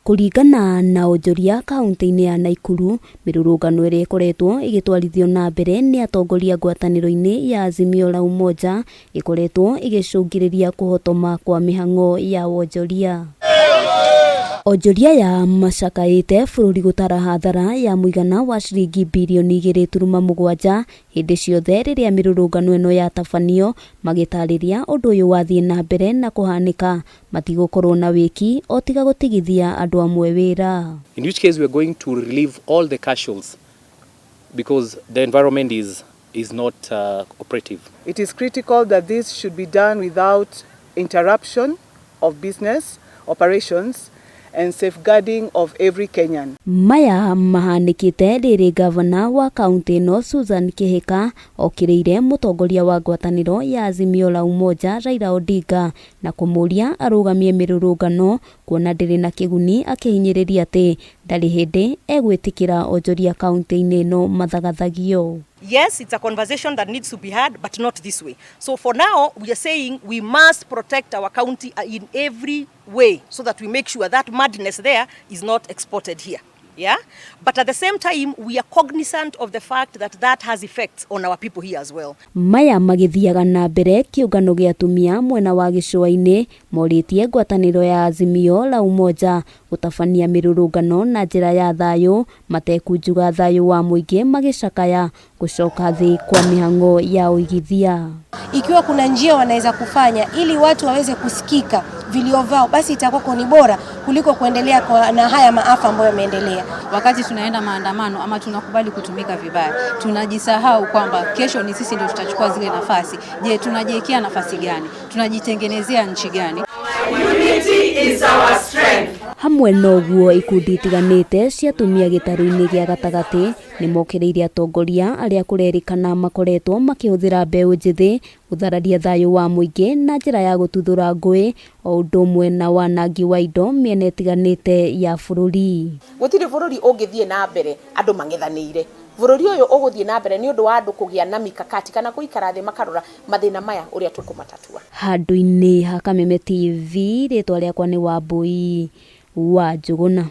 Kuringana na Onjoria kaunti-ini ya Nakuru, mirurungano ĩrĩa ĩkoretwo ĩgĩtwarithio na mbere nĩ atongoria ngwataniro-ini ya Azimio La Umoja ĩkoretwo ĩgĩcũngĩrĩria kũhotoma kwa mĩhang'o ya Onjoria. Onjoria ya macakaĩte bururi gũtara hathara ya muigana wa ciringi mbirioni 2.7 hĩndĩ ciothe rĩrĩa mirurungano ĩno yatabanio magitarĩria ũndũ ũyũ wathiĩ na mbere na kũhanĩka matigũkorwo na wĩki o tiga gũtigithia andũ amwe wĩra. In which case we are going to relieve all the casuals because the environment is not operative. It is critical that this should be done without interruption of business operations and safeguarding of every Kenyan. Maya mahanikite riri Ngabana wa kaunti-ini Susan Kihika okiriire mutongoria wa ngwataniro ya Azimio La Umoja Raila Odinga na kumuria arugamie mirurungano kuona ndiri na kiguni akihinyiriria ati ndari hindi egwitikira Onjoria kaunti-ini ino mathagathagio. Yes, it's a conversation that needs to be had, but not this way. So for now, we are saying we must protect our county in every way so that we make sure that madness there is not exported here. Yeah, but at the same time, we are cognizant of the fact that that has effects on our people here as well. Maya magithiaga na mbere kiungano gia atumia mwena wa gicua-ini moritie ngwataniro ya Azimio La Umoja gutabania mirurungano na njira ya thayu matekunjuga thayu wa muingi magicakaya gucoka thi kwa mihang'o ya uigithia. Ikiwa kuna njia wanaweza kufanya ili watu waweze kusikika vilio vao, basi itakuwa ni bora kuliko kuendelea na haya maafa ambayo yameendelea. Wakati tunaenda maandamano ama tunakubali kutumika vibaya, tunajisahau kwamba kesho ni sisi ndio tutachukua zile nafasi. Je, tunajiwekea nafasi gani? Tunajitengenezea nchi gani? Unity is our strength. Hamwe noguo ikundi itiganite cia atumia gitaru-ini gia gatagati ni mokiriire atongoria aria kurerikana makoretwo makihuthira mbeũ njithi guthararia thayu wa muingi na njira ya gututhura ngui o undu umwe na wanangi wa indo miena itiganite ya bururi. Gutiri bururi ungithie na mbere andu mang'ethanĩire. Bururi uyu uguthie na mbere ni undu wa andu kugia na mikakati kana guikara thi makarora mathina maya uria tukumatatua. Handu-ini ha Kameme TV ritwa riakwa ni Wambui wa Njuguna.